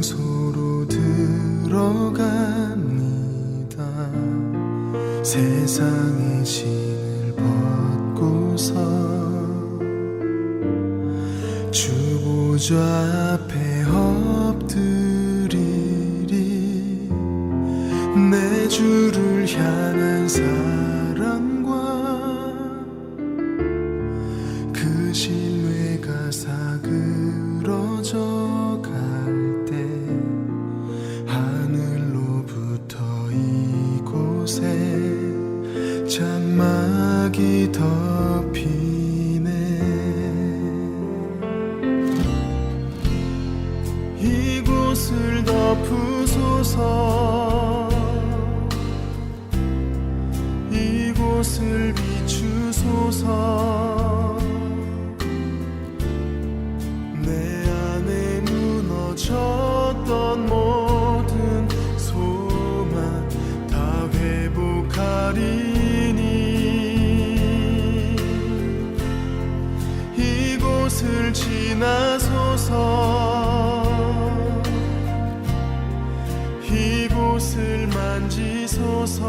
장소로 들어갑니다. 세상의 신을 벗고서 주 보좌 앞에 엎드리리. 내 주를 향한 사랑과 그 신뢰가 사그러져 갈 때 하늘로부터 이곳에 장막이 덮이네. 이곳을 덮으소서. 이곳을 비추소서. 내 안에 무너졌던 모든 소망 다 회복하리니. 이곳을 지나소서. 이곳을 만지소서.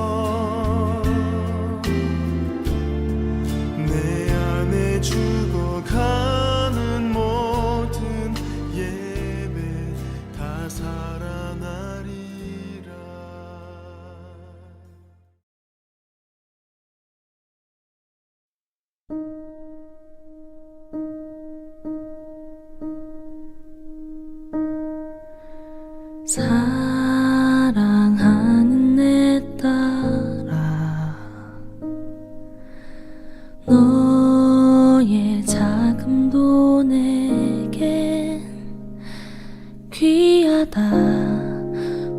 내 안에 죽어가는 모든 예배 다 살아나리라. 사랑하는 내 딸아, 너의 자금도 내겐 귀하다.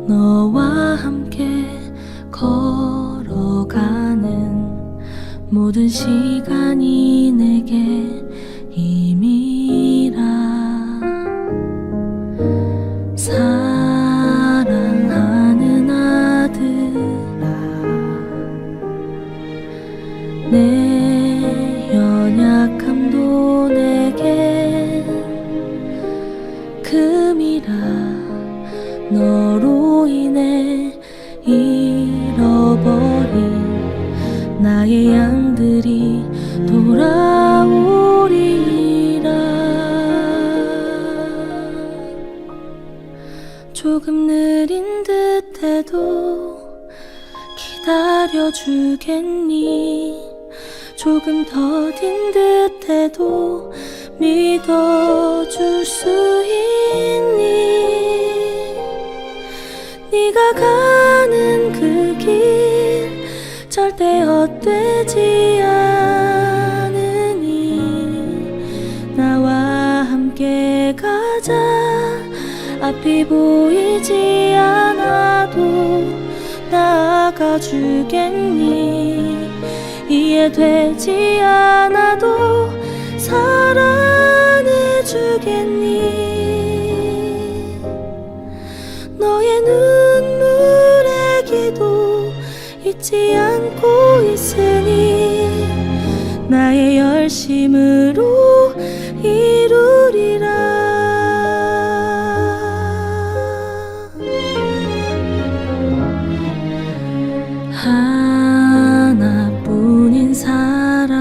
너와 함께 걸어가는 모든 시간이 내게 힘이라. 사랑하는 아들아, 내 연약함도 내겐 금이라. 너로 인해 잃어버린 나의 양들이 돌아오리라. 조금 느린 듯해도 기다려주겠니? 조금 더딘 듯해도 믿어줄 수 있니? 네가 가는 그 길 절대 헛되지 않으니. 나와 함께 가자. 앞이 보이지 않아도 나아가주겠니? 이해되지 않아도 사랑해주겠니? 너의 눈물의 기도 잊지 않고 있으니 나의 열심으로 이루리라. 하나뿐인 사랑아,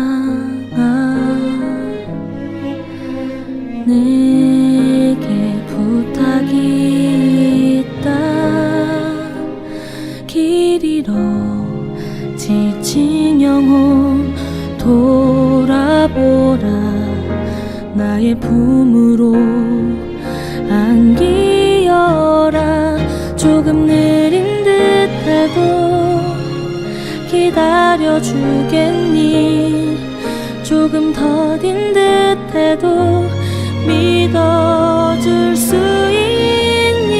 내게 부탁이 있다. 길 잃어 지친 영혼 돌아보라. 나의 품으로 안기어라. 조금 느린 듯해도 기다려주겠니? 조금 더딘 듯해도 믿어줄 수 있니?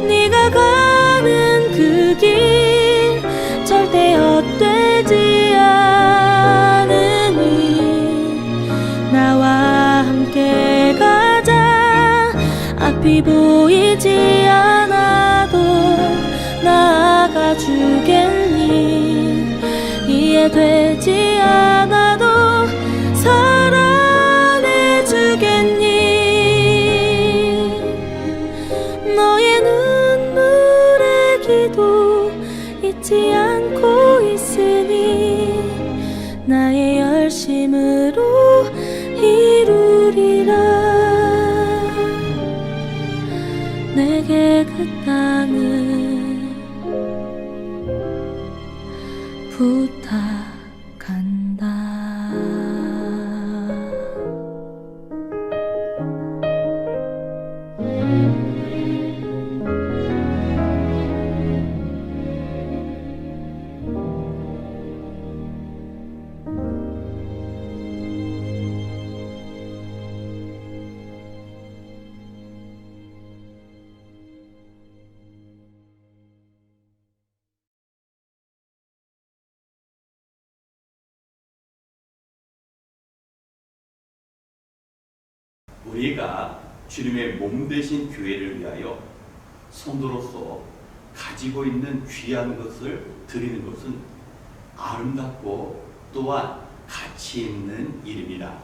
네가 가는 그 길 절대 헛되지 않으니. 나와 함께 가자. 앞이 보이지 않아도 나아가주겠니? 이해되지 않아도 사랑해주겠니? 잊지 않고 있으니 나의 열심으로 이루리라. 내게 그 땅을 부탁한다. 우리가 주님의 몸 되신 교회를 위하여 성도로서 가지고 있는 귀한 것을 드리는 것은 아름답고 또한 가치 있는 일입니다.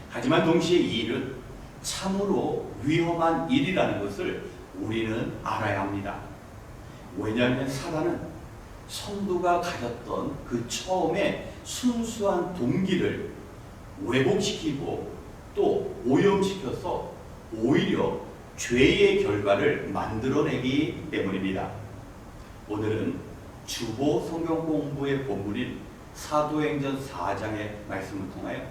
하지만 동시에 이 일은 참으로 위험한 일이라는 것을 우리는 알아야 합니다. 왜냐하면 사단은 성도가 가졌던 그 처음에 순수한 동기를 왜곡시키고 또 오염시켜서 오히려 죄의 결과를 만들어내기 때문입니다. 오늘은 주보 성경 공부의 본문인 사도행전 4장의 말씀을 통하여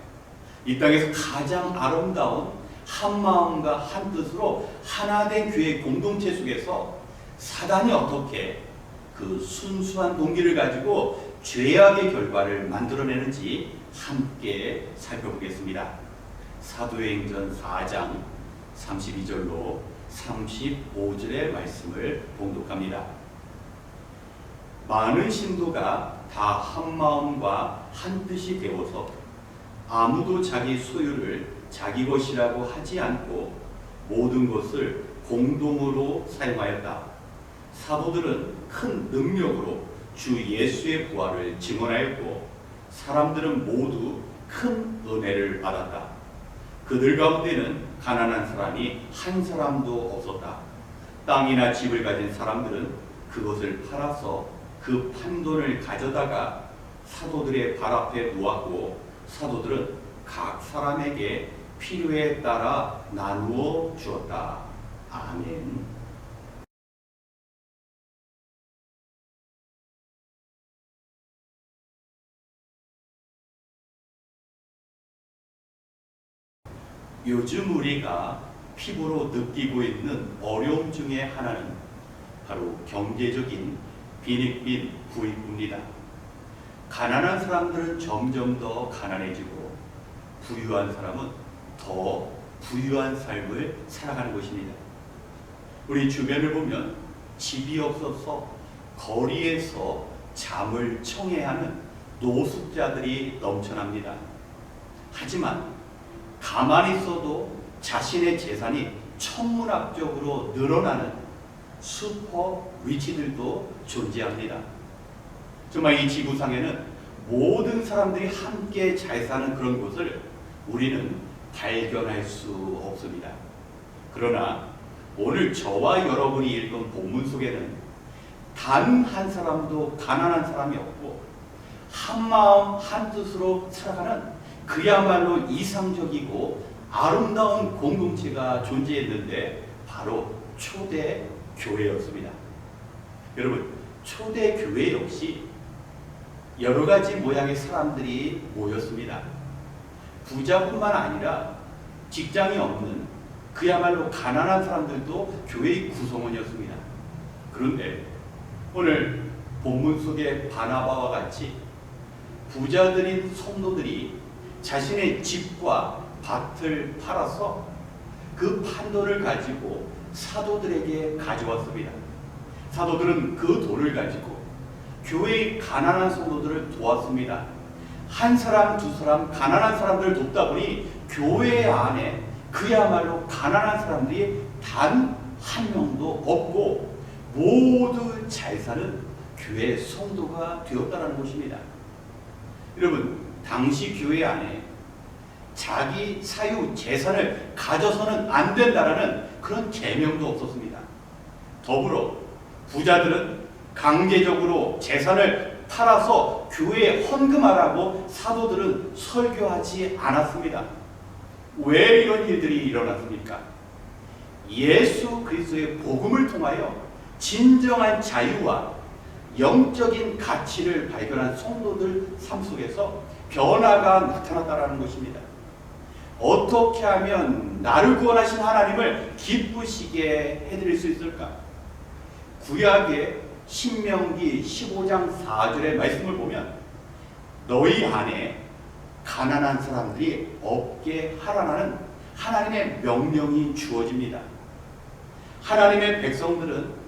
이 땅에서 가장 아름다운 한 마음과 한 뜻으로 하나 된 교회 공동체 속에서 사단이 어떻게 그 순수한 동기를 가지고 죄악의 결과를 만들어내는지 함께 살펴보겠습니다. 사도행전 4장 32절로 35절의 말씀을 봉독합니다. 많은 신도가 다 한 마음과 한 뜻이 되어서 아무도 자기 소유를 자기 것이라고 하지 않고 모든 것을 공동으로 사용하였다. 사도들은 큰 능력으로 주 예수의 부활을 증언하였고 사람들은 모두 큰 은혜를 받았다. 그들 가운데는 가난한 사람이 한 사람도 없었다. 땅이나 집을 가진 사람들은 그것을 팔아서 그 판돈을 가져다가 사도들의 발 앞에 놓았고 사도들은 각 사람에게 필요에 따라 나누어 주었다. 아멘. 요즘 우리가 피부로 느끼고 있는 어려움 중에 하나는 바로 경제적인 빈익빈 부익부입니다. 가난한 사람들은 점점 더 가난해지고 부유한 사람은 더 부유한 삶을 살아가는 것입니다. 우리 주변을 보면 집이 없어서 거리에서 잠을 청해하는 노숙자들이 넘쳐납니다. 하지만 가만히 있어도 자신의 재산이 천문학적으로 늘어나는 슈퍼 리치들도 존재합니다. 정말 이 지구상에는 모든 사람들이 함께 잘 사는 그런 곳을 우리는 발견할 수 없습니다. 그러나 오늘 저와 여러분이 읽은 본문 속에는 단 한 사람도 가난한 사람이 없고 한 마음 한 뜻으로 살아가는 그야말로 이상적이고 아름다운 공동체가 존재했는데 바로 초대 교회였습니다. 여러분, 초대 교회 역시 여러 가지 모양의 사람들이 모였습니다. 부자뿐만 아니라 직장이 없는 그야말로 가난한 사람들도 교회의 구성원이었습니다. 그런데 오늘 본문 속의 바나바와 같이 부자들인 성도들이 자신의 집과 밭을 팔아서 그 판돈을 가지고 사도들에게 가져왔습니다. 사도들은 그 돈을 가지고 교회의 가난한 성도들을 도왔습니다. 한 사람 두 사람 가난한 사람들을 돕다 보니 교회 안에 그야말로 가난한 사람들이 단 한 명도 없고 모두 잘 사는 교회 성도가 되었다는 것입니다. 여러분, 당시 교회 안에 자기 사유 재산을 가져서는 안 된다라는 그런 계명도 없었습니다. 더불어 부자들은 강제적으로 재산을 팔아서 교회에 헌금하라고 사도들은 설교하지 않았습니다. 왜 이런 일들이 일어났습니까? 예수 그리스도의 복음을 통하여 진정한 자유와 영적인 가치를 발견한 성도들 삶 속에서 변화가 나타났다는 것입니다. 어떻게 하면 나를 구원하신 하나님을 기쁘시게 해드릴 수 있을까? 구약의 신명기 15장 4절의 말씀을 보면 너희 안에 가난한 사람들이 없게 하라는 하나님의 명령이 주어집니다. 하나님의 백성들은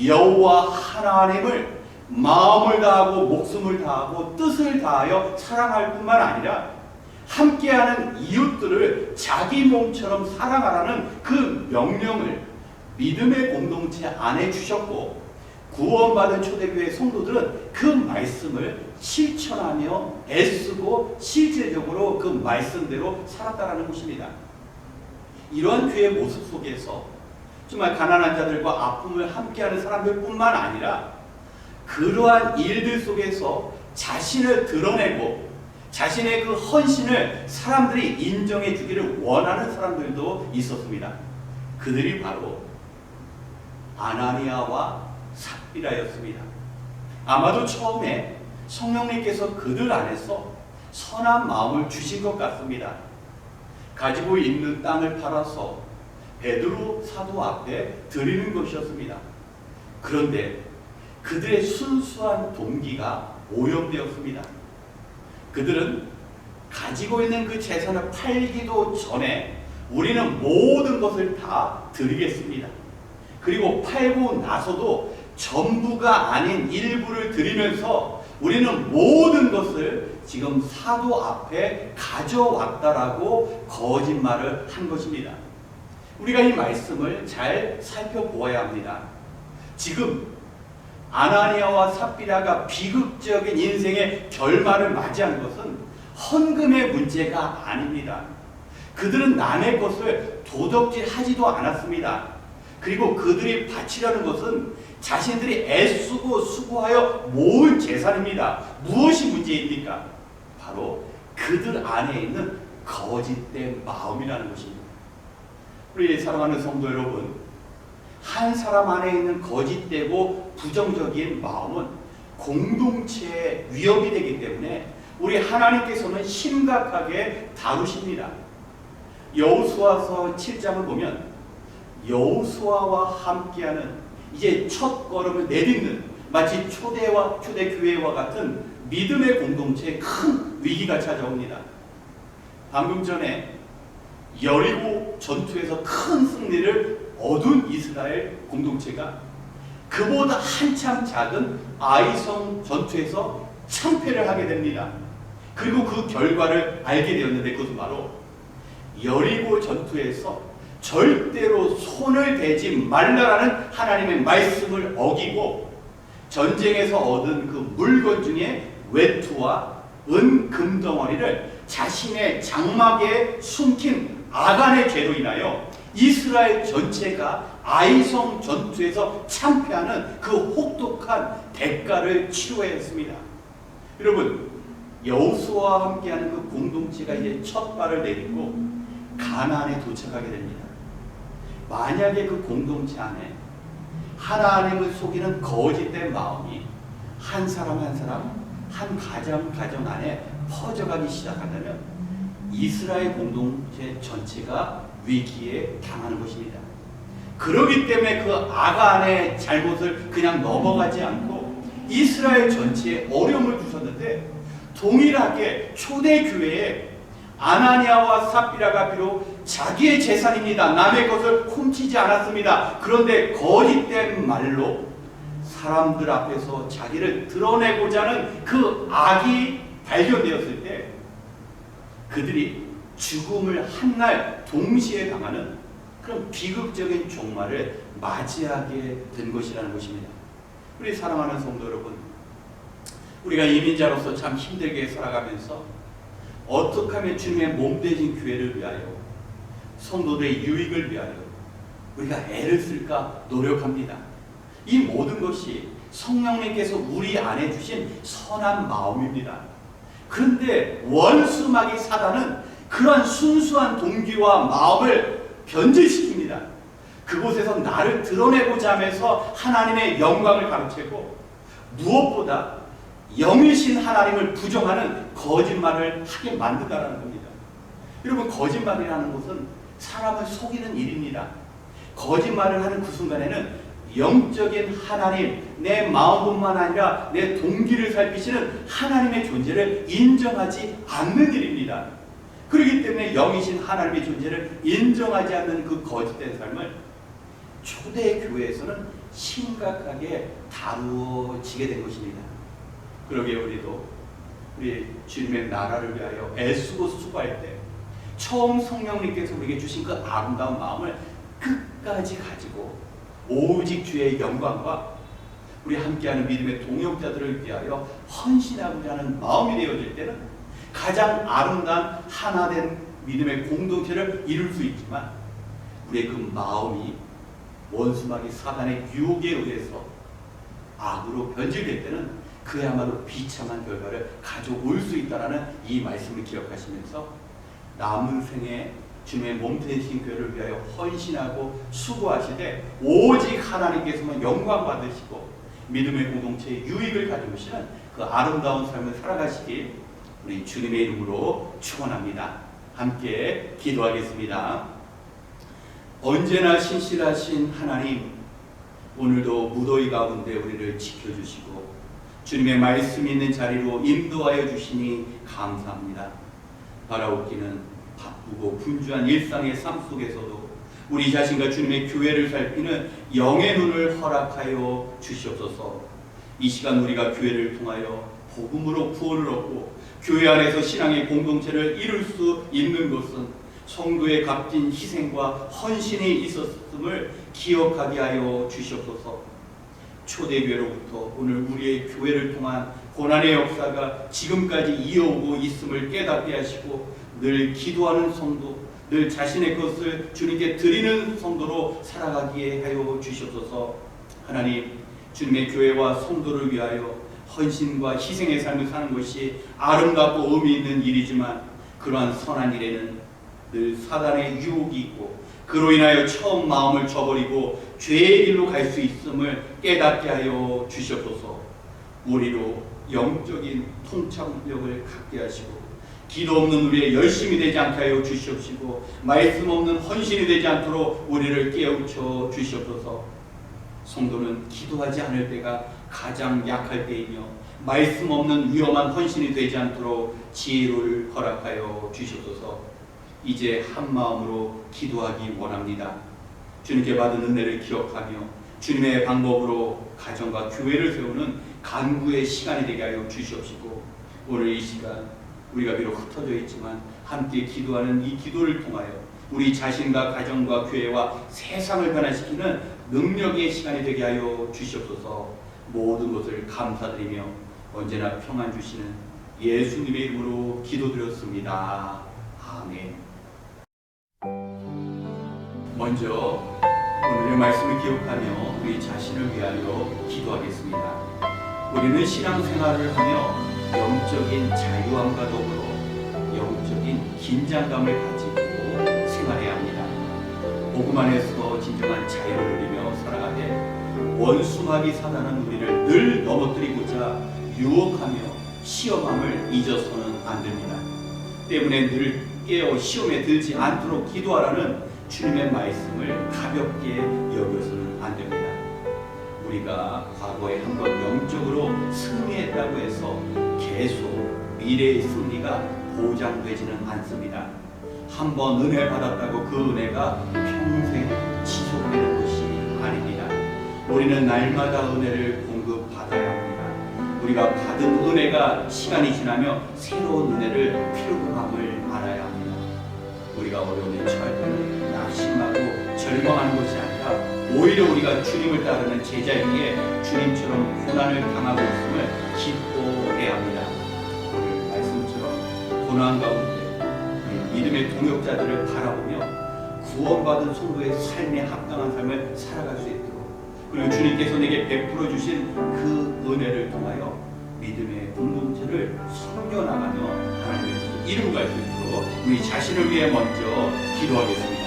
여호와 하나님을 마음을 다하고 목숨을 다하고 뜻을 다하여 사랑할 뿐만 아니라 함께하는 이웃들을 자기 몸처럼 사랑하라는 그 명령을 믿음의 공동체 안에 주셨고, 구원받은 초대교회 성도들은 그 말씀을 실천하며 애쓰고 실제적으로 그 말씀대로 살았다라는 것입니다. 이러한 교회의 모습 속에서 정말 가난한 자들과 아픔을 함께하는 사람들 뿐만 아니라 그러한 일들 속에서 자신을 드러내고 자신의 그 헌신을 사람들이 인정해 주기를 원하는 사람들도 있었습니다. 그들이 바로 아나니아와 삽비라였습니다. 아마도 처음에 성령님께서 그들 안에서 선한 마음을 주신 것 같습니다. 가지고 있는 땅을 팔아서 베드로 사도 앞에 드리는 것이었습니다. 그런데 그들의 순수한 동기가 오염되었습니다. 그들은 가지고 있는 그 재산을 팔기도 전에 우리는 모든 것을 다 드리겠습니다. 그리고 팔고 나서도 전부가 아닌 일부를 드리면서 우리는 모든 것을 지금 사도 앞에 가져왔다라고 거짓말을 한 것입니다. 우리가 이 말씀을 잘 살펴보아야 합니다. 지금 아나니아와 삽비라가 비극적인 인생의 결말을 맞이한 것은 헌금의 문제가 아닙니다. 그들은 남의 것을 도덕질하지도 않았습니다. 그리고 그들이 바치려는 것은 자신들이 애쓰고 수고하여 모은 재산입니다. 무엇이 문제입니까? 바로 그들 안에 있는 거짓된 마음이라는 것입니다. 우리 사랑하는 성도 여러분, 한 사람 안에 있는 거짓되고 부정적인 마음은 공동체에 위협이 되기 때문에 우리 하나님께서는 심각하게 다루십니다. 여호수아서 7장을 보면 여호수아와 함께하는 이제 첫 걸음을 내딛는 마치 초대교회와 같은 믿음의 공동체에 큰 위기가 찾아옵니다. 방금 전에 여리고 전투에서 큰 승리를 얻은 이스라엘 공동체가 그보다 한참 작은 아이성 전투에서 참패를 하게 됩니다. 그리고 그 결과를 알게 되었는데 그것은 바로 여리고 전투에서 절대로 손을 대지 말라라는 하나님의 말씀을 어기고 전쟁에서 얻은 그 물건 중에 외투와 은, 금 덩어리를 자신의 장막에 숨긴 아간의 죄로 인하여 이스라엘 전체가 아이성 전투에서 참패하는 그 혹독한 대가를 치러야 했습니다. 여러분, 여호수아와 함께하는 그 공동체가 이제 첫 발을 내딛고 가나안에 도착하게 됩니다. 만약에 그 공동체 안에 하나님을 속이는 거짓된 마음이 한 사람 한 사람, 한 가정 안에 퍼져가기 시작한다면 이스라엘 공동체 전체가 위기에 당하는 것입니다. 그렇기 때문에 그 아간의 잘못을 그냥 넘어가지 않고 이스라엘 전체에 어려움을 주셨는데, 동일하게 초대교회에 아나니아와 삽비라가 비록 자기의 재산입니다. 남의 것을 훔치지 않았습니다. 그런데 거짓된 말로 사람들 앞에서 자기를 드러내고자 하는 그 악이 발견되었을 때 그들이 죽음을 한날 동시에 당하는 그런 비극적인 종말을 맞이하게 된 것이라는 것입니다. 우리 사랑하는 성도 여러분, 우리가 이민자로서 참 힘들게 살아가면서 어떻게 하면 주님의 몸되신 교회를 위하여 성도들의 유익을 위하여 우리가 애를 쓸까 노력합니다. 이 모든 것이 성령님께서 우리 안에 주신 선한 마음입니다. 그런데 원수마귀 사단은 그러한 순수한 동기와 마음을 변질시킵니다. 그곳에서 나를 드러내고자 하면서 하나님의 영광을 가로채고 무엇보다 영이신 하나님을 부정하는 거짓말을 하게 만든다는 겁니다. 여러분, 거짓말이라는 것은 사람을 속이는 일입니다. 거짓말을 하는 그 순간에는 영적인 하나님, 내 마음뿐만 아니라 내 동기를 살피시는 하나님의 존재를 인정하지 않는 일입니다. 그렇기 때문에 영이신 하나님의 존재를 인정하지 않는 그 거짓된 삶을 초대 교회에서는 심각하게 다루어지게 된 것입니다. 그러기에 우리 주님의 나라를 위하여 애쓰고 수고할 때 처음 성령님께서 우리에게 주신 그 아름다운 마음을 끝까지 가지고 오직 주의 영광과 우리 함께하는 믿음의 동역자들을 위하여 헌신하고자 하는 마음이 되어질 때는 가장 아름다운 하나된 믿음의 공동체를 이룰 수 있지만, 우리의 그 마음이 원수마귀 사단의 유혹에 의해서 악으로 변질될 때는 그야말로 비참한 결과를 가져올 수 있다는 이 말씀을 기억하시면서 남은 생에 주님의 몸 되신 교회를 위하여 헌신하고 수고하시되 오직 하나님께서만 영광 받으시고 믿음의 공동체에 유익을 가져오시는 그 아름다운 삶을 살아가시길 우리 주님의 이름으로 축원합니다. 함께 기도하겠습니다. 언제나 신실하신 하나님, 오늘도 무더위 가운데 우리를 지켜주시고 주님의 말씀 있는 자리로 인도하여 주시니 감사합니다. 바라옵기는 바쁘고 분주한 일상의 삶 속에서도 우리 자신과 주님의 교회를 살피는 영의 눈을 허락하여 주시옵소서. 이 시간 우리가 교회를 통하여 복음으로 구원을 얻고 교회 안에서 신앙의 공동체를 이룰 수 있는 것은 성도의 값진 희생과 헌신이 있었음을 기억하게 하여 주시옵소서. 초대교회로부터 오늘 우리의 교회를 통한 고난의 역사가 지금까지 이어오고 있음을 깨닫게 하시고 늘 기도하는 성도, 늘 자신의 것을 주님께 드리는 성도로 살아가게 하여 주시옵소서. 하나님, 주님의 교회와 성도를 위하여 헌신과 희생의 삶을 사는 것이 아름답고 의미 있는 일이지만 그러한 선한 일에는 늘 사단의 유혹이 있고 그로 인하여 처음 마음을 저버리고 죄의 길로 갈 수 있음을 깨닫게 하여 주시옵소서. 우리로 영적인 통찰력을 갖게 하시고 기도 없는 우리의 열심이 되지 않게 하여 주시옵시고 말씀 없는 헌신이 되지 않도록 우리를 깨우쳐 주시옵소서. 성도는 기도하지 않을 때가 가장 약할 때이며 말씀 없는 위험한 헌신이 되지 않도록 지혜를 허락하여 주시옵소서. 이제 한 마음으로 기도하기 원합니다. 주님께 받은 은혜를 기억하며 주님의 방법으로 가정과 교회를 세우는 간구의 시간이 되게 하여 주시옵시고 오늘 이 시간 우리가 비록 흩어져 있지만 함께 기도하는 이 기도를 통하여 우리 자신과 가정과 교회와 세상을 변화시키는 능력의 시간이 되게 하여 주시옵소서. 모든 것을 감사드리며 언제나 평안 주시는 예수님의 이름으로 기도드렸습니다. 아멘. 먼저 오늘의 말씀을 기억하며 우리 자신을 위하여 기도하겠습니다. 우리는 신앙생활을 하며 영적인 자유함과 더불어 영적인 긴장감을 가지고 생활해야 합니다. 복음 안에서 진정한 자유를 누리며 살아가되 원수마귀 사단은 우리를 늘 넘어뜨리고자 유혹하며 시험함을 잊어서는 안 됩니다. 때문에 늘 깨어 시험에 들지 않도록 기도하라는 주님의 말씀을 가볍게 여겨서는 안 됩니다. 우리가 과거에 한번 영적으로 승리했다고 해서 계속 미래의 승리가 보장되지는 않습니다. 한번 은혜 받았다고 그 은혜가 평생 지속되는 것이 아닙니다. 우리는 날마다 은혜를 공급받아야 합니다. 우리가 받은 은혜가 시간이 지나며 새로운 은혜를 필요함을 알아야 합니다. 우리가 어려움에 처할 때는 낙심하고 절망하는 것이 아니라 오히려 우리가 주님을 따르는 제자에게 주님처럼 고난을 당하고 있음을 기뻐해야 합니다. 오늘 말씀처럼 고난 가운데 믿음의 동역자들을 바라보며 구원받은 성도의 삶에 합당한 삶을 살아갈 수 있도록 그리고 주님께서 내게 베풀어 주신 그 은혜를 통하여 믿음의 공동체를 섬겨나가며 하나님의 뜻을 이루어갈 수 있도록 우리 자신을 위해 먼저 기도하겠습니다.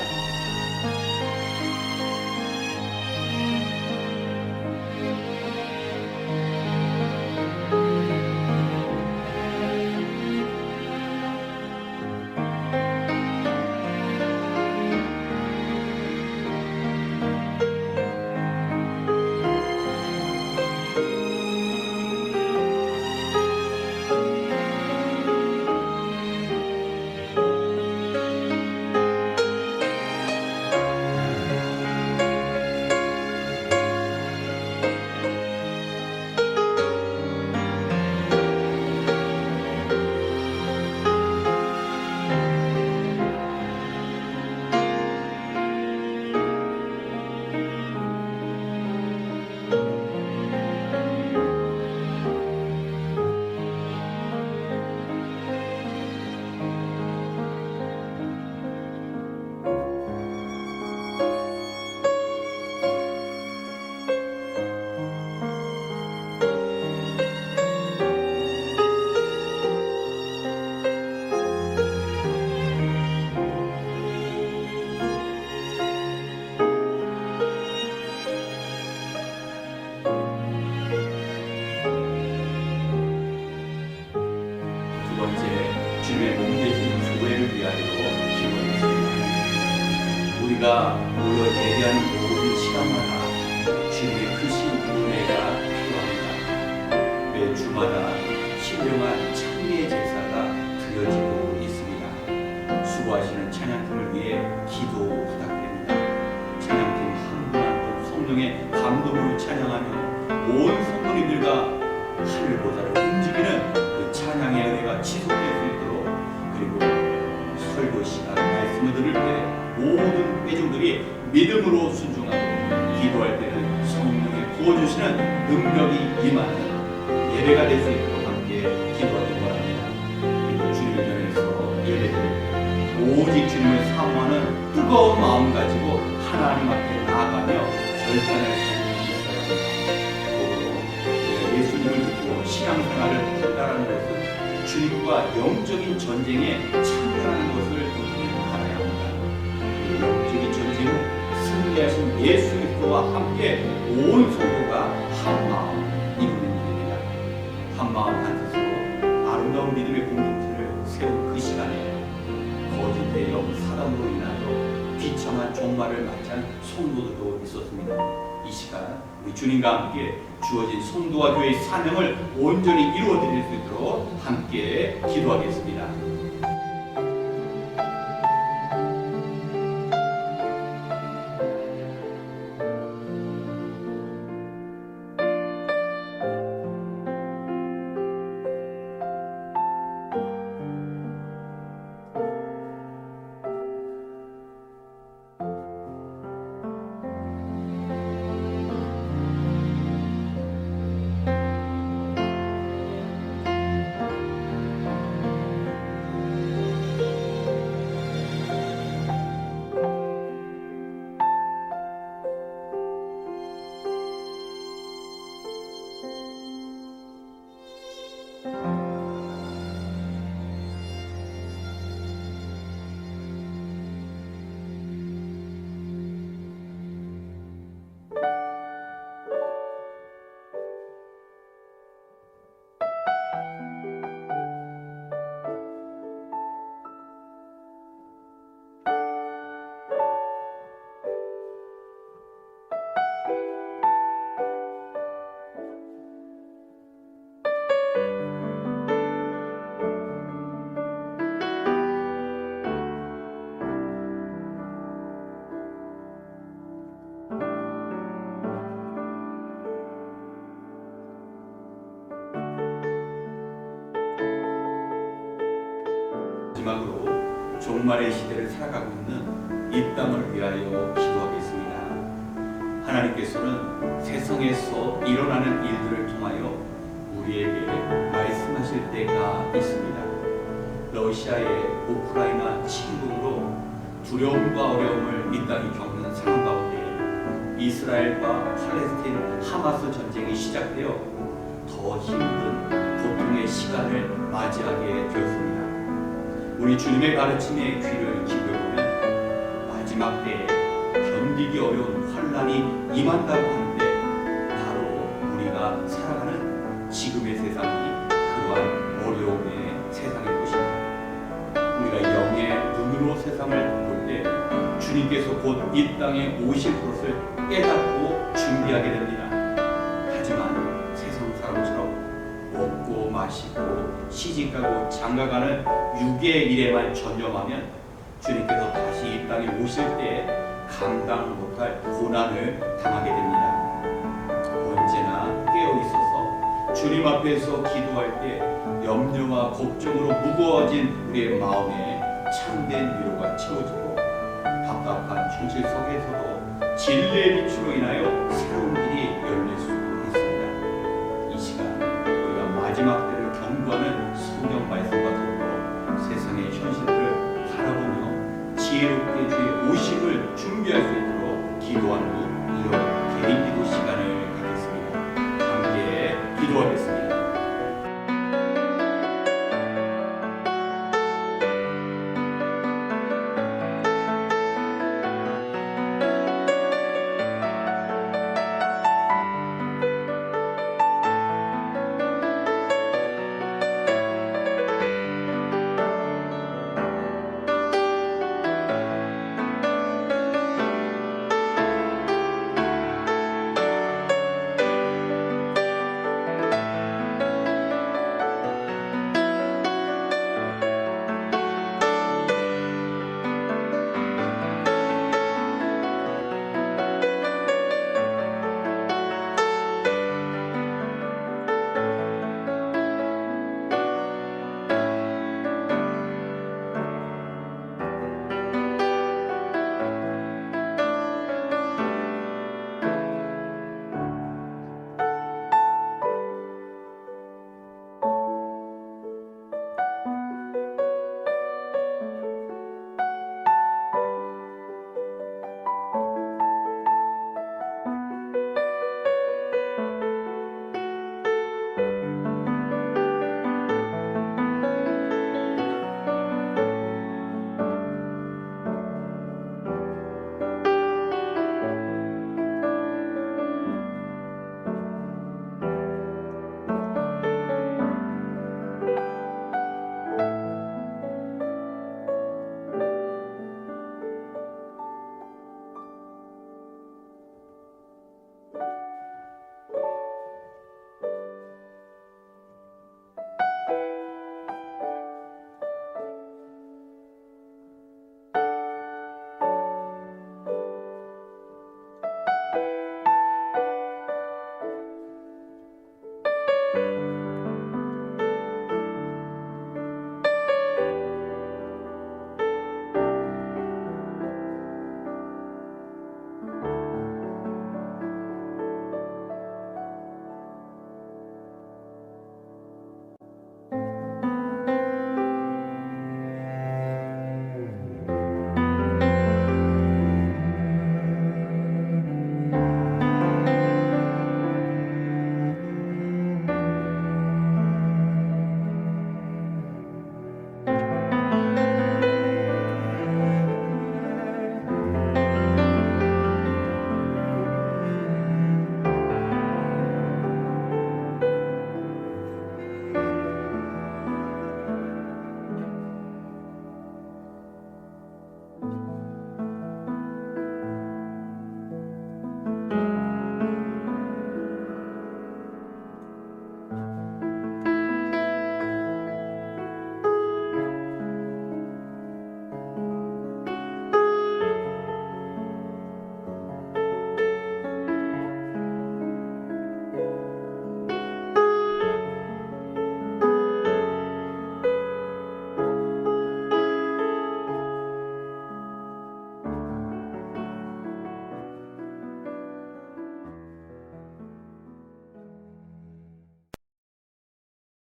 두 번째, 주님의 몸 되신 교회를 위하여 기도하겠습니다. 우리가 모여 예배하는 모든 시간마다 주님의 크신 은혜가 필요합니다. 매 주마다 신령한 찬미의 제사가 드려지고 있습니다. 수고하시는 찬양팀을 위해 기도 부탁드립니다. 찬양팀 한 분 한 분 성령의 감동으로 찬양하며 온 성도님들과 하늘보다를 움직이는 그 찬양의 은혜가 지속될 수 있도록, 그리고 설교 시간 말씀을 들을 때 모든 회중들이 믿음으로 순종하고 기도할 때는 성령의 부어주시는 능력이 임하는 예배가 될 수 있도록 함께 기도하기 바랍니다. 그리고 주님을 전해서 예배드릴 때 오직 주님을 사모하는 뜨거운 마음 가지고 하나님 앞에 나아가며 절단할 수 있어야 합니다. 예수님을 믿고 신앙생활을 한다는 것은 주님과 영적인 전쟁에 참여하는 것을 알아야 합니다. 이 영적인 전쟁은 승리하신 예수 그리스도와 함께 온 성도가 한 마음 이루는 일입니다. 한 마음 한 뜻으로 아름다운 믿음의 공동체를 세운 그 시간에 거짓 대역 사단으로 인하여 비참한 종말을 맞이한 성도들도 있었습니다. 이 시간 우리 주님과 함께 주어진 성도와 교회의 사명을 온전히 이루어드릴 수 있도록 함께 기도하겠습니다. 마지막으로 종말의 시대를 살아가고 있는 이 땅을 위하여 기도하겠습니다. 하나님께서는 세상에서 일어나는 일들을 통하여 우리에게 말씀하실 때가 있습니다. 러시아의 우크라이나 침공으로 두려움과 어려움을 이 땅이 겪는 상황 가운데 이스라엘과 팔레스틴 하마스 전쟁이 시작되어 더 힘든 고통의 시간을 맞이하게 되었습니다. 우리 주님의 가르침에 귀를 기울여보면 마지막 때에 견디기 어려운 환란이 임한다고 하는데 바로 우리가 살아가는 지금의 세상이 그러한 어려움의 세상일 것입니다. 우리가 영의 눈으로 세상을 볼 때 주님께서 곧 이 땅에 오실 것을 깨닫고 준비하게 됩니다. 하지만 세상 사람처럼 먹고 마시고 시집가고 장가가는 육의 일에만 전념하면 주님께서 다시 이 땅에 오실 때 감당 못할 고난을 당하게 됩니다. 언제나 깨어 있어서 주님 앞에서 기도할 때 염려와 걱정으로 무거워진 우리의 마음에 참된 위로가 채워지고 답답한 현실 속에서도 진리의 빛으로 인하여 새로운 길이 열릴 수 있습니다. 이 시간 우리가 마지막